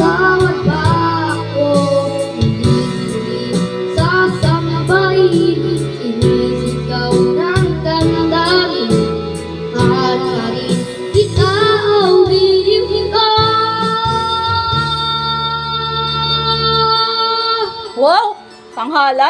Bawat ba ako pilit-pilit sasambahin, sinisigaw ng damdamin, mahal pa rin kita o biniw ka. Wow! Tanghalan?